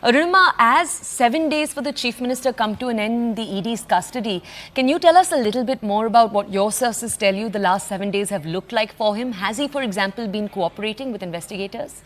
Arunima, as 7 days for the Chief Minister come to an end in the ED's custody, can you tell us a little bit more about what your sources tell you the last 7 days have looked like for him? Has he, for example, been cooperating with investigators?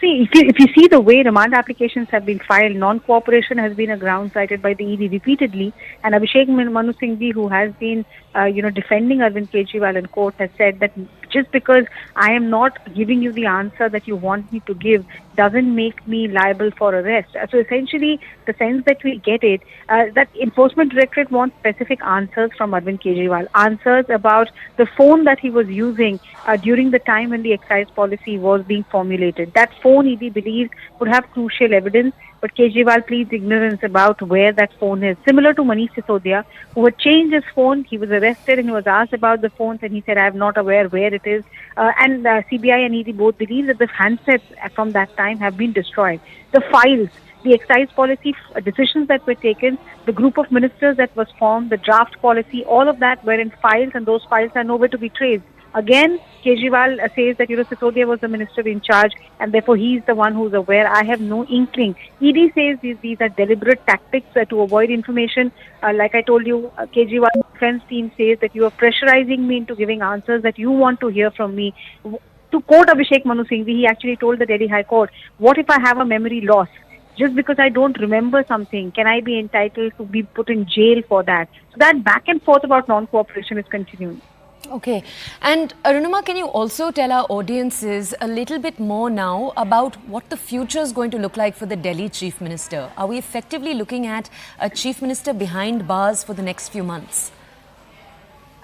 See, if you see the way remand applications have been filed, non-cooperation has been a ground cited by the ED repeatedly. And Abhishek Manu Singhvi, who has been, defending Arvind Kejriwal in court, has said that just because I am not giving you the answer that you want me to give doesn't make me liable for arrest. So essentially, the sense that we get it, that Enforcement Directorate wants specific answers from Arvind Kejriwal, answers about the phone that he was using during the time when the excise policy was being formulated. That phone, ED believes, would have crucial evidence, but Kejriwal pleads ignorance about where that phone is. Similar to Manish Sisodia, who had changed his phone, he was arrested and he was asked about the phones and he said, I am not aware where it is. And CBI and ED both believe that the handsets from that time have been destroyed. The files, the excise policy decisions that were taken, the group of ministers that was formed, the draft policy, all of that were in files and those files are nowhere to be traced. Again, Kejriwal says that, Sisodia was the minister in charge and therefore he is the one who's aware. I have no inkling. ED says these are deliberate tactics to avoid information. Like I told you, Kejriwal's defense team says that you are pressurizing me into giving answers that you want to hear from me. To quote Abhishek Manu Singhvi, he actually told the Delhi High Court, what if I have a memory loss? Just because I don't remember something, can I be entitled to be put in jail for that? So that back and forth about non-cooperation is continuing. Okay. And Arunima, can you also tell our audiences a little bit more now about what the future is going to look like for the Delhi Chief Minister? Are we effectively looking at a Chief Minister behind bars for the next few months?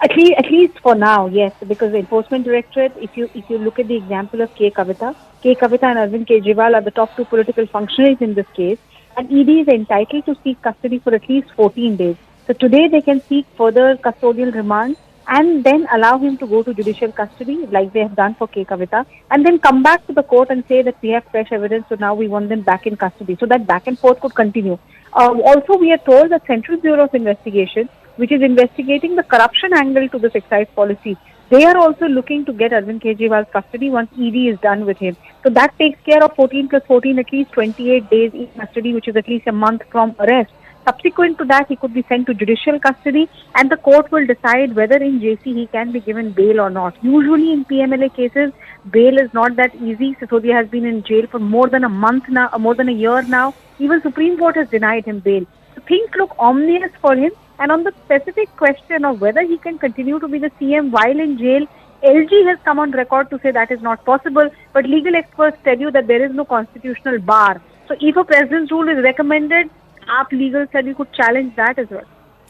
At least for now, yes, because the Enforcement Directorate, if you look at the example of K. Kavita and Arvind Kejriwal are the top two political functionaries in this case, and ED is entitled to seek custody for at least 14 days. So today they can seek further custodial remand and then allow him to go to judicial custody like they have done for K. Kavita and then come back to the court and say that we have fresh evidence, so now we want them back in custody. So that back and forth could continue. Also, we are told that Central Bureau of Investigation, which is investigating the corruption angle to this excise policy, they are also looking to get Arvind Kejriwal's custody once ED is done with him. So that takes care of 14 plus 14, at least 28 days in custody, which is at least a month from arrest. Subsequent to that, he could be sent to judicial custody and the court will decide whether in JC he can be given bail or not. Usually in PMLA cases, bail is not that easy. Sisodia has been in jail for more than a month now, more than a year now. Even Supreme Court has denied him bail. So things look ominous for him. And on the specific question of whether he can continue to be the CM while in jail, LG has come on record to say that is not possible. But legal experts tell you that there is no constitutional bar. So if a president's rule is recommended, AAP legal study could challenge that as well.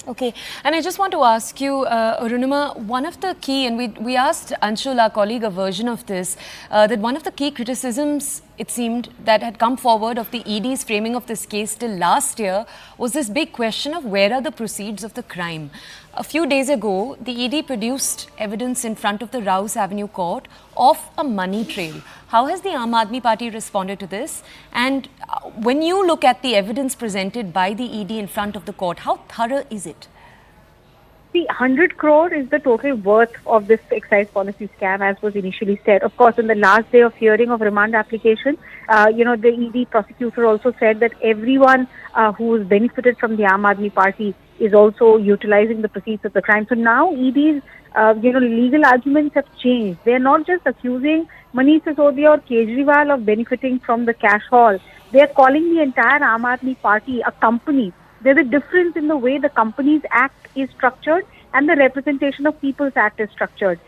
Okay, and I just want to ask you, Arunima, one of the key, and we asked Anshul, our colleague, a version of this, that one of the key criticisms, it seemed, that had come forward of the ED's framing of this case till last year was this big question of where are the proceeds of the crime. A few days ago, the ED produced evidence in front of the Rouse Avenue court of a money trail. How has the Aam Aadmi Party responded to this? And when you look at the evidence presented by the ED in front of the court, how thorough is it? See, 100 crore is the total worth of this excise policy scam, as was initially said. Of course, on the last day of hearing of remand application, the ED prosecutor also said that everyone who has benefited from the Aam Aadmi Party is also utilizing the proceeds of the crime. So now ED's, legal arguments have changed. They are not just accusing Manish Sisodia or Kejriwal of benefiting from the cash haul. They are calling the entire Aam Aadmi Party a company. There's a difference in the way the Companies Act is structured and the Representation of People's Act is structured.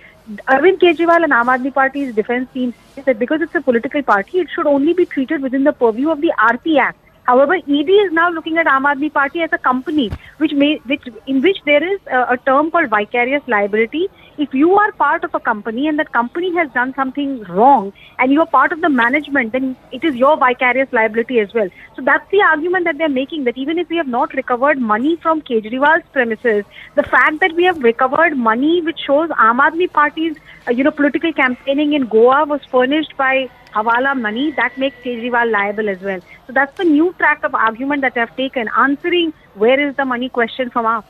Arvind Kejriwal and Aam Aadmi Party's defense team says that because it's a political party, it should only be treated within the purview of the RP Act. However, ED is now looking at Aam Aadmi Party as a company, in which there is a term called vicarious liability. If you are part of a company and that company has done something wrong and you are part of the management, then it is your vicarious liability as well. So that's the argument that they're making, that even if we have not recovered money from Kejriwal's premises, the fact that we have recovered money which shows Aam Aadmi Party's political campaigning in Goa was furnished by Hawala money, that makes Kejriwal liable as well. So that's the new track of argument that they have taken, answering where is the money question from AAP.